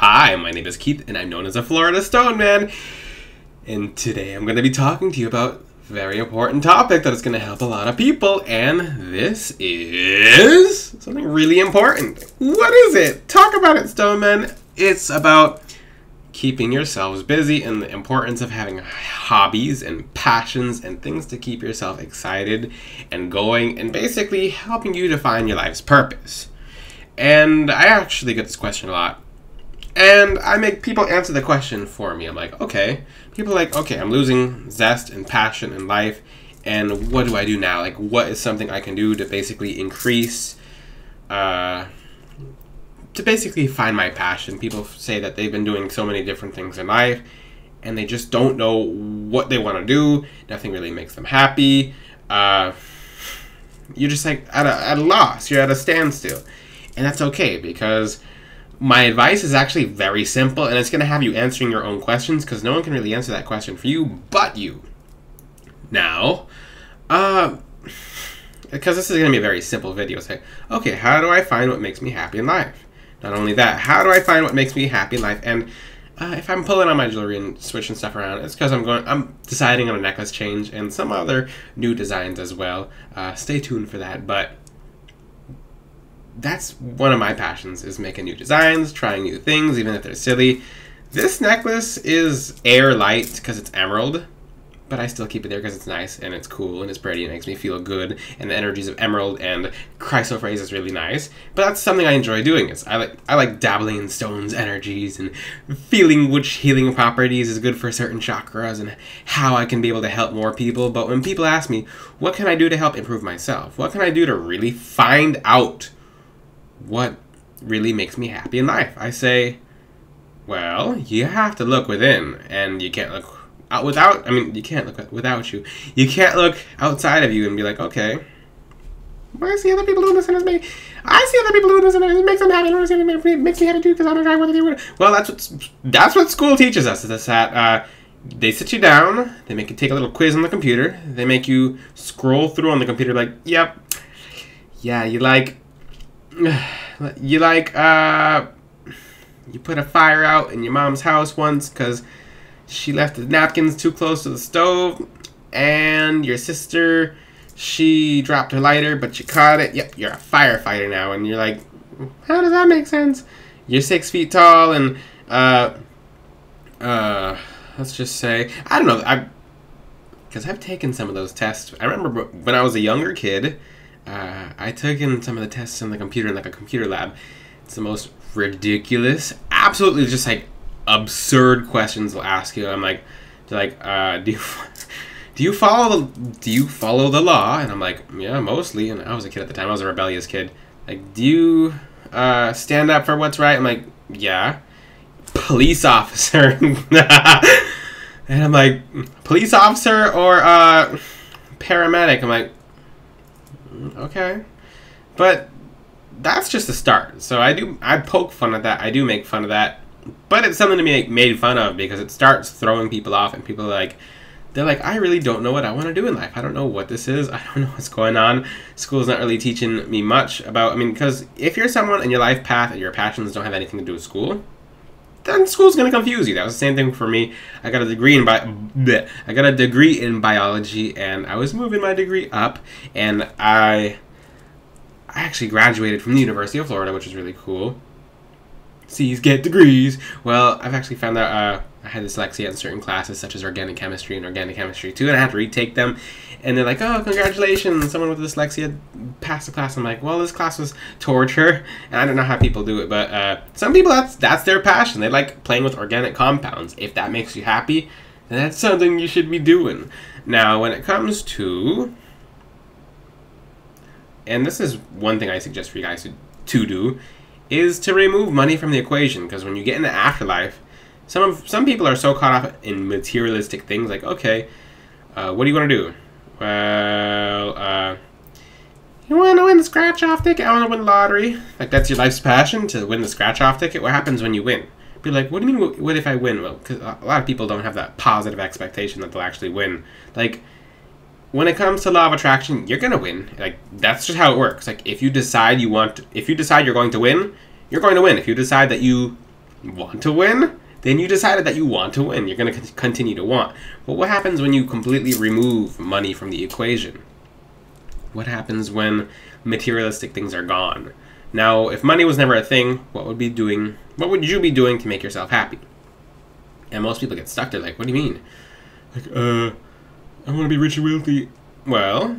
Hi, my name is Keith, and I'm known as a Florida Stone Man. And today I'm going to be talking to you about a very important topic that is going to help a lot of people, and this is something really important. What is it? Talk about it, Stone Man. It's about keeping yourselves busy and the importance of having hobbies and passions and things to keep yourself excited and going, and basically helping you define your life's purpose. And I actually get this question a lot. And I make people answer the question for me. I'm like, okay. People are like, okay, I'm losing zest and passion in life. And what do I do now? Like, what is something I can do to basically increase, to basically find my passion? People say that they've been doing so many different things in life, and they just don't know what they want to do. Nothing really makes them happy. You're just like at a loss. You're at a standstill. And that's okay, because my advice is actually very simple, and it's going to have you answering your own questions, because no one can really answer that question for you but you. Now, because this is going to be a very simple video. Say, okay, how do I find what makes me happy in life? Not only that, how do I find what makes me happy in life? And if I'm pulling on my jewelry and switching stuff around, it's because I'm deciding on a necklace change and some other new designs as well. Stay tuned for that, but that's one of my passions, is making new designs, trying new things, even if they're silly. This necklace is air light because it's emerald, but I still keep it there because it's nice and it's cool and it's pretty and it makes me feel good, and the energies of emerald and chrysoprase is really nice. But that's something I enjoy doing. Is I like dabbling in stones energies and feeling which healing properties is good for certain chakras and how I can be able to help more people. But when people ask me, what can I do to help improve myself? What can I do to really find out what really makes me happy in life? I say, well, you have to look within, and you can't look out without, you can't look without you. You can't look outside of you and be like, okay, well, I see other people doing this and it's me. I see other people doing this and it makes them happy. It makes me happy too because I'm gonna try what they do. Well, that's what school teaches us. Is that they sit you down, they make you take a little quiz on the computer, they make you scroll through on the computer like, yep, yeah, you put a fire out in your mom's house once because she left the napkins too close to the stove, and your sister, she dropped her lighter but she caught it. Yep, you're a firefighter now. And you're like, how does that make sense? You're 6 feet tall, and let's just say, I don't know, because I've taken some of those tests. I remember when I was a younger kid, I took in some of the tests on the computer in like a computer lab. It's the most ridiculous, absolutely just like absurd questions they'll ask you. I'm like, they're like, do you follow the law? And I'm like, yeah, mostly. And I was a kid at the time. I was a rebellious kid. Like, do you stand up for what's right? I'm like, yeah. Police officer. And I'm like, police officer or paramedic? I'm like, okay, but that's just the start. So I poke fun at that. I do make fun of that, but it's something to be made fun of because it starts throwing people off, and people are like, they're like, I really don't know what I want to do in life. I don't know what this is. I don't know what's going on. School's not really teaching me much about. because if you're someone in your life path and your passions don't have anything to do with school, then school's gonna confuse you. That was the same thing for me. I got a degree in biology, and I was moving my degree up, and I actually graduated from the University of Florida, which is really cool. C's get degrees. Well, I've actually found out I had dyslexia in certain classes, such as organic chemistry and organic chemistry 2, and I had to retake them. And they're like, oh, congratulations, someone with dyslexia passed the class. I'm like, well, this class was torture, and I don't know how people do it, but some people, that's their passion. They like playing with organic compounds. If that makes you happy, then that's something you should be doing. Now, when it comes to, and this is one thing I suggest for you guys to do, is to remove money from the equation, because when you get in the afterlife, some people are so caught up in materialistic things, like, okay, what do you want to do? Well, you want to win the scratch-off ticket? I want to win the lottery. Like, that's your life's passion, to win the scratch-off ticket? What happens when you win? Be like, what do you mean, what if I win? Well, because a lot of people don't have that positive expectation that they'll actually win. Like, when it comes to law of attraction, you're gonna win. Like, that's just how it works. Like, if you decide you're going to win, you're going to win. If you decide that you Want to win? Then you decided that you want to win. You're going to continue to want. But what happens when you completely remove money from the equation? What happens when materialistic things are gone? Now, if money was never a thing, what would you be doing to make yourself happy? And most people get stuck. They're like, what do you mean? Like, I want to be rich and wealthy. Well,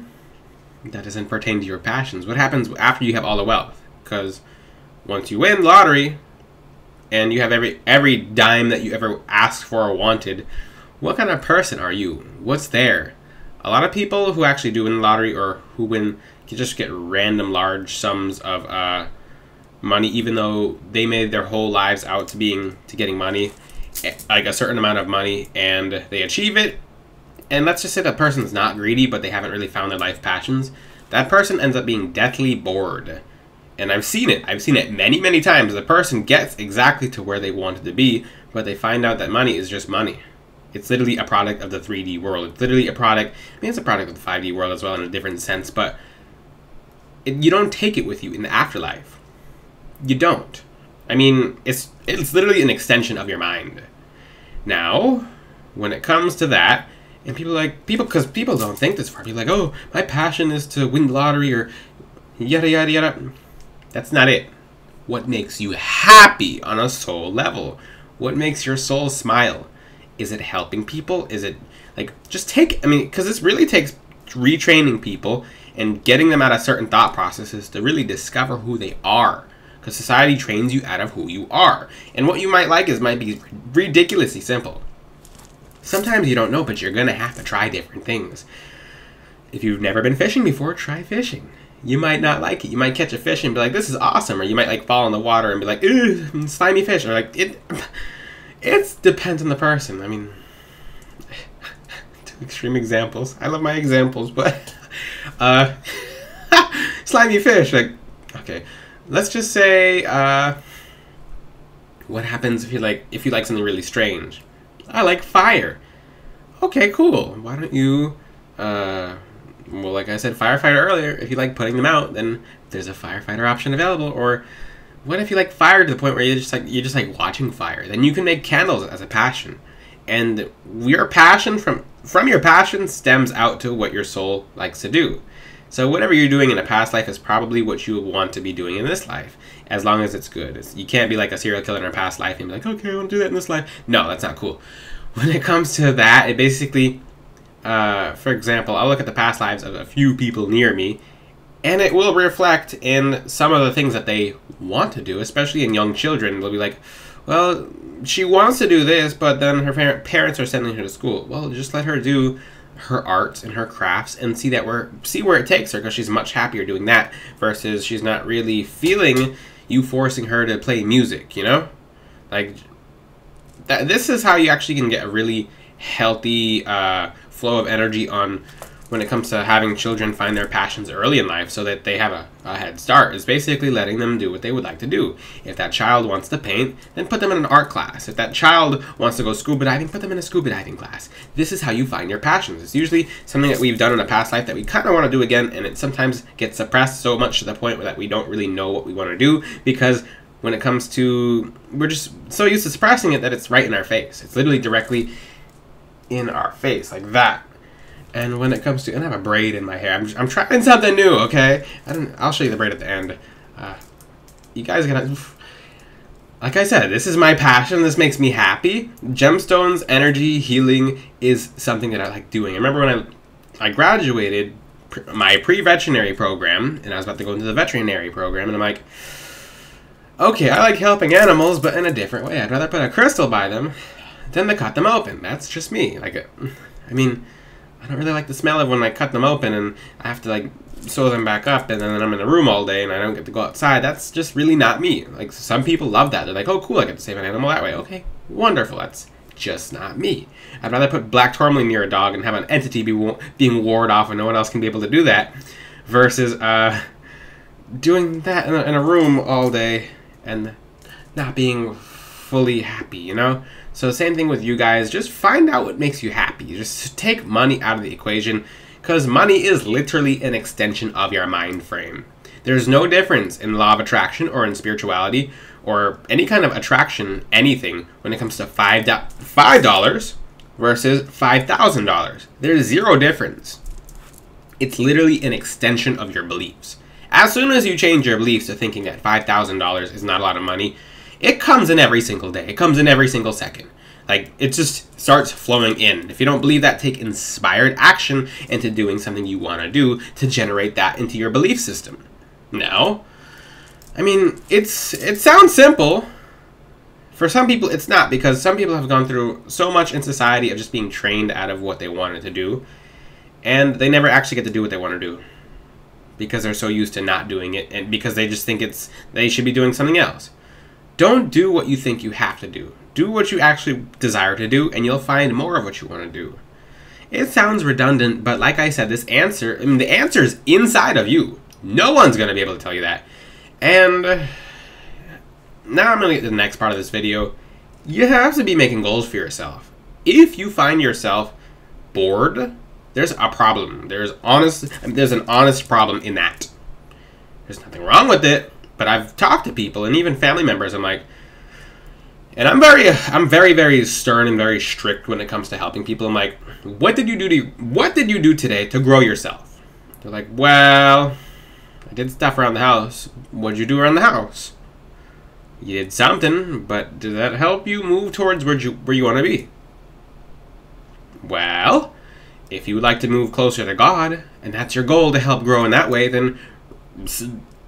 that doesn't pertain to your passions. What happens after you have all the wealth? Because once you win lottery, and you have every dime that you ever asked for or wanted, what kind of person are you? What's there? A lot of people who actually do win the lottery or who win can just get random large sums of money, even though they made their whole lives out to getting money, like a certain amount of money, and they achieve it. And let's just say that person's not greedy, but they haven't really found their life passions. That person ends up being deathly bored. And I've seen it. I've seen it many, many times. The person gets exactly to where they wanted to be, but they find out that money is just money. It's literally a product of the 3D world. It's literally a product. I mean, it's a product of the 5D world as well in a different sense, but you don't take it with you in the afterlife. You don't. I mean, it's literally an extension of your mind. Now, when it comes to that, and because people don't think this far. People are like, oh, my passion is to win the lottery or yada, yada, yada. That's not it. What makes you happy on a soul level? What makes your soul smile? Is it helping people? Is it, because this really takes retraining people and getting them out of certain thought processes to really discover who they are. Because society trains you out of who you are. And what you might be ridiculously simple. Sometimes you don't know, but you're going to have to try different things. If you've never been fishing before, try fishing. You might not like it. You might catch a fish and be like, this is awesome. Or you might fall in the water and be like, ew, slimy fish. Or it depends on the person. I mean, two extreme examples. I love my examples, but slimy fish. Okay, let's just say, what happens if you like something really strange? I like fire. Okay, cool. Why don't you, well, like I said, firefighter earlier, if you like putting them out, then there's a firefighter option available. Or what if you like fire to the point where you're just like watching fire? Then you can make candles as a passion. And your passion from your passion stems out to what your soul likes to do. So whatever you're doing in a past life is probably what you want to be doing in this life, as long as it's good. You can't be like a serial killer in a past life and be like, okay, I want to do that in this life. No, that's not cool. When it comes to that, it basically, for example, I'll look at the past lives of a few people near me, and it will reflect in some of the things that they want to do, especially in young children. They'll be like, well, she wants to do this, but then her parents are sending her to school. Well, just let her do her arts and her crafts and see where it takes her, because she's much happier doing that versus she's not really feeling you forcing her to play music, you know? Like, this is how you actually can get a really healthy flow of energy on when it comes to having children find their passions early in life so that they have a head start. Is basically letting them do what they would like to do. If that child wants to paint, then put them in an art class. If that child wants to go scuba diving, put them in a scuba diving class. This is how you find your passions. It's usually something that we've done in a past life that we kind of want to do again, and it sometimes gets suppressed so much to the point that we don't really know what we want to do, because when it comes to, we're just so used to suppressing it that it's right in our face. It's literally directly in our face, like that. And when it comes to, and I have a braid in my hair. I'm trying something new, okay? I'll show you the braid at the end. You guys gotta, like I said, this is my passion. This makes me happy. Gemstones, energy, healing is something that I like doing. I remember when I graduated my pre-veterinary program, and I was about to go into the veterinary program, and I'm like, okay, I like helping animals, but in a different way. I'd rather put a crystal by them than to cut them open. That's just me. I mean, I don't really like the smell of when I cut them open and I have to like sew them back up, and then I'm in a room all day and I don't get to go outside. That's just really not me. Like, some people love that. They're like, oh cool, I get to save an animal that way. Okay, wonderful. That's just not me. I'd rather put black tourmaline near a dog and have an entity being warded off and no one else can be able to do that, versus doing that in a room all day and not being fully happy, you know? So same thing with you guys. Just find out what makes you happy. Just take money out of the equation, because money is literally an extension of your mind frame. There's no difference in law of attraction or in spirituality or any kind of attraction, anything, when it comes to $5 versus $5,000. There's zero difference. It's literally an extension of your beliefs. As soon as you change your beliefs to thinking that $5,000 is not a lot of money, it comes in every single day. It comes in every single second. Like, it just starts flowing in. If you don't believe that, take inspired action into doing something you want to do to generate that into your belief system. Now, I mean, it sounds simple. For some people, it's not, because some people have gone through so much in society of just being trained out of what they wanted to do, and they never actually get to do what they want to do because they're so used to not doing it, and because they just think they should be doing something else. Don't do what you think you have to do. Do what you actually desire to do, and you'll find more of what you want to do. It sounds redundant, but like I said, the answer is inside of you. No one's going to be able to tell you that. And now I'm going to get to the next part of this video. You have to be making goals for yourself. If you find yourself bored, there's a problem. There's an honest problem in that. There's nothing wrong with it, but I've talked to people and even family members. I'm like, and I'm very, very stern and very strict when it comes to helping people. I'm like, what did you do today to grow yourself? They're like, well, I did stuff around the house. What'd you do around the house? You did something, but did that help you move towards where you want to be? Well, if you would like to move closer to God, and that's your goal to help grow in that way, then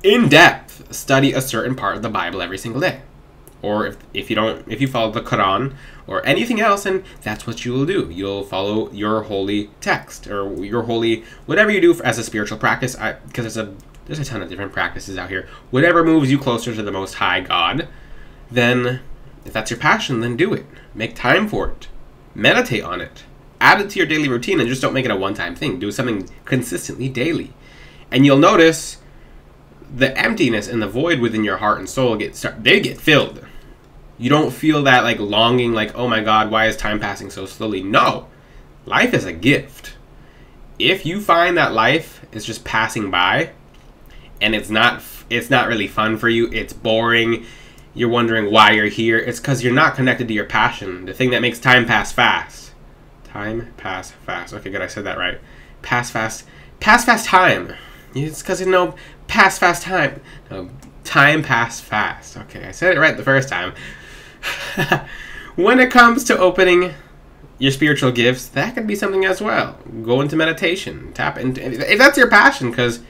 in depth study a certain part of the Bible every single day. Or if you follow the Quran or anything else, and that's what you will do. You'll follow your holy text or your holy whatever you do as a spiritual practice. Because there's a ton of different practices out here. Whatever moves you closer to the Most High God, then if that's your passion, then do it. Make time for it. Meditate on it. Add it to your daily routine, and just don't make it a one-time thing. Do something consistently daily, and you'll notice the emptiness and the void within your heart and soul get filled. You don't feel that like longing, like, oh my God, why is time passing so slowly? No, life is a gift. If you find that life is just passing by and it's not really fun for you, it's boring, you're wondering why you're here, it's because you're not connected to your passion, the thing that makes time pass fast. Time pass fast. Okay, good, I said that right. Pass fast time. It's because pass fast time. No, time pass fast. Okay, I said it right the first time. When it comes to opening your spiritual gifts, that can be something as well. Go into meditation. Tap into, if that's your passion, because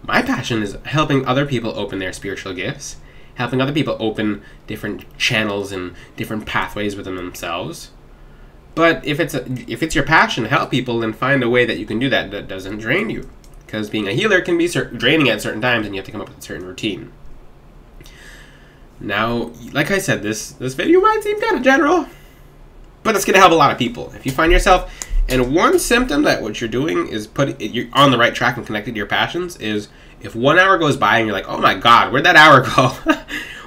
my passion is helping other people open their spiritual gifts, helping other people open different channels and different pathways within themselves. But if it's your passion to help people, then find a way that you can do that that doesn't drain you. Because being a healer can be draining at certain times, and you have to come up with a certain routine. Now, like I said, this video might seem kind of general, but it's going to help a lot of people. If you find yourself in one symptom that what you're doing is you're on the right track and connected to your passions, is if 1 hour goes by and you're like, oh my God, where'd that hour go?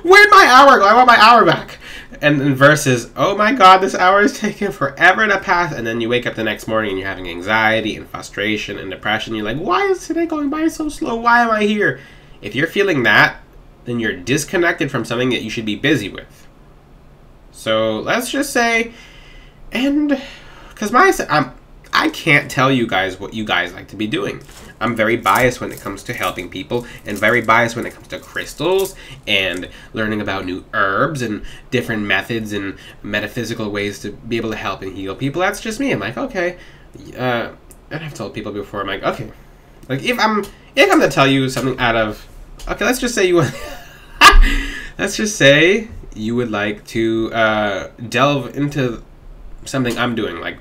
Where'd my hour go? I want my hour back. And then versus, oh my God, this hour is taking forever to pass. And then you wake up the next morning and you're having anxiety and frustration and depression. You're like, why is today going by so slow? Why am I here? If you're feeling that, then you're disconnected from something that you should be busy with. So let's just say, and because I can't tell you guys what you guys like to be doing. I'm very biased when it comes to helping people, and very biased when it comes to crystals and learning about new herbs and different methods and metaphysical ways to be able to help and heal people. That's just me. I'm like, okay. And I've told people before, I'm like, okay. Like, if I'm to tell you something out of, okay, let's just say you would like to delve into something I'm doing, like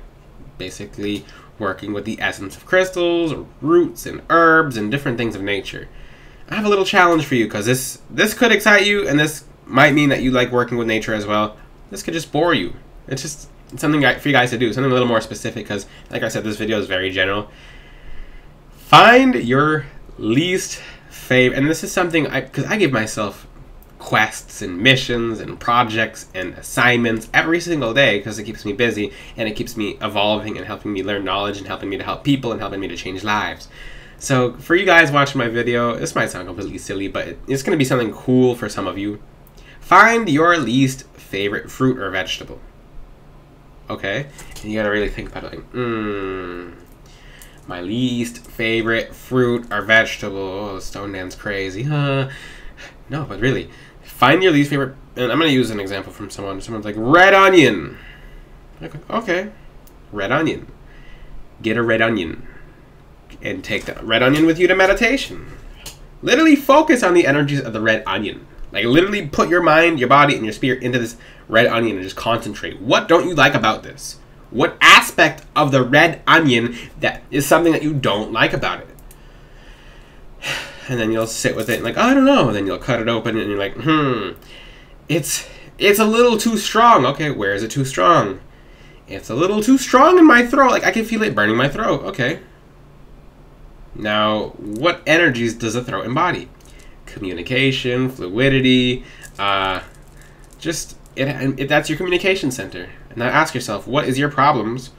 basically working with the essence of crystals, or roots, and herbs, and different things of nature. I have a little challenge for you, because this could excite you, and this might mean that you like working with nature as well. This could just bore you. It's just something for you guys to do, something a little more specific, because, like I said, this video is very general. Find your least favorite, and this is something, because I give myself quests and missions and projects and assignments every single day, because it keeps me busy and it keeps me evolving and helping me learn knowledge and helping me to help people and helping me to change lives. So for you guys watching my video, this might sound completely silly, but it's going to be something cool for some of you. Find your least favorite fruit or vegetable. Okay? And you gotta really think about it. Like, my least favorite fruit or vegetable. Oh, Stone Dan's crazy, huh? No, but really, find your least favorite. And I'm gonna use an example from someone. Someone's like, red onion. Okay, red onion. Get a red onion. And take the red onion with you to meditation. Literally focus on the energies of the red onion. Like, literally put your mind, your body, and your spirit into this red onion and just concentrate. What don't you like about this? What aspect of the red onion that is something that you don't like about it? And then you'll sit with it and like, oh, I don't know. And then you'll cut it open and you're like, it's a little too strong. Okay, where is it too strong? It's a little too strong in my throat. Like, I can feel it burning my throat. Okay. Now, what energies does the throat embody? Communication, fluidity, that's your communication center. And now ask yourself, what is your problems?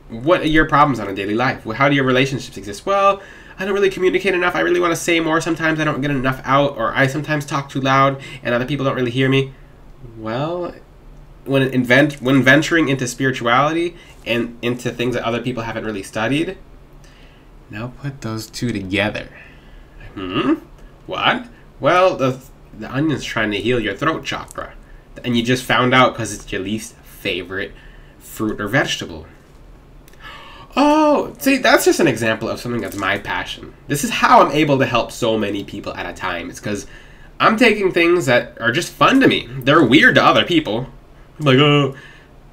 What are your problems on a daily life? How do your relationships exist? Well, I don't really communicate enough. I really want to say more. Sometimes I don't get enough out, or I sometimes talk too loud and other people don't really hear me. Well, when venturing into spirituality and into things that other people haven't really studied, now put those two together. What? Well, the onion's trying to heal your throat chakra. And you just found out because it's your least favorite fruit or vegetable. Oh, see, that's just an example of something that's my passion. This is how I'm able to help so many people at a time. It's because I'm taking things that are just fun to me. They're weird to other people. I'm like, oh,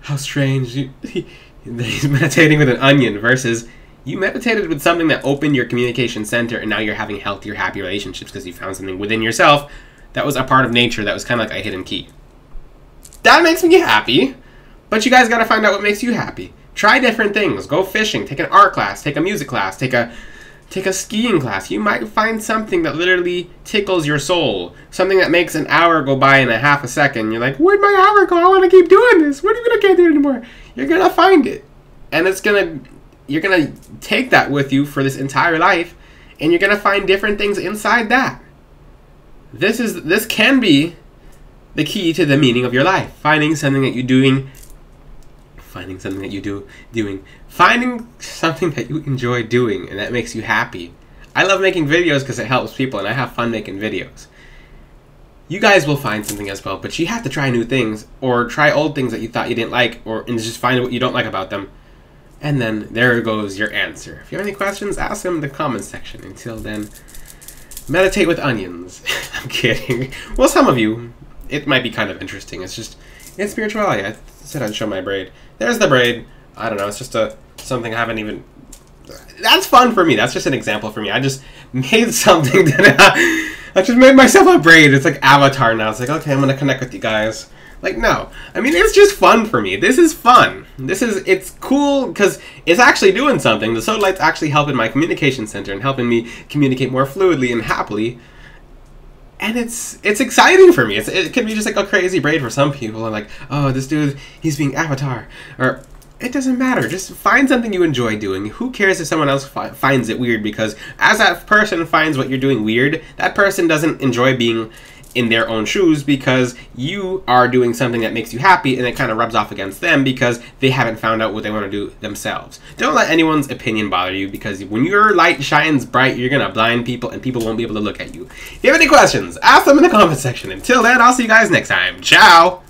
how strange. He's meditating with an onion versus you meditated with something that opened your communication center, and now you're having healthier, happy relationships because you found something within yourself that was a part of nature that was kind of like a hidden key. That makes me happy, but you guys got to find out what makes you happy. Try different things. Go fishing. Take an art class. Take a music class. Take a skiing class. You might find something that literally tickles your soul. Something that makes an hour go by in a half a second. You're like, where'd my hour go? I want to keep doing this. What do you mean I can't do it anymore? You're going to find it. And you're going to take that with you for this entire life. And you're going to find different things inside that. This can be the key to the meaning of your life. Finding something that you enjoy doing and that makes you happy. I love making videos because it helps people and I have fun making videos. You guys will find something as well, but you have to try new things or try old things that you thought you didn't like and just find what you don't like about them. And then there goes your answer. If you have any questions, ask them in the comments section. Until then, meditate with onions. I'm kidding. Well, some of you, it might be kind of interesting. It's spirituality. I said I'd show my braid. There's the braid. I don't know. It's just something I haven't even... That's fun for me. That's just an example for me. I just made something that... I just made myself a braid. It's like Avatar now. It's like, okay, I'm going to connect with you guys. Like, no. I mean, it's just fun for me. This is fun. It's cool because it's actually doing something. The Sodalite's actually helping my communication center and helping me communicate more fluidly and happily. And it's exciting for me. It can be just like a crazy braid for some people. And like, oh, this dude, he's being Avatar. Or, it doesn't matter. Just find something you enjoy doing. Who cares if someone else finds it weird? Because as that person finds what you're doing weird, that person doesn't enjoy being in their own shoes because you are doing something that makes you happy and it kind of rubs off against them because they haven't found out what they want to do themselves. Don't let anyone's opinion bother you because when your light shines bright, you're going to blind people and people won't be able to look at you. If you have any questions, ask them in the comment section. Until then, I'll see you guys next time. Ciao!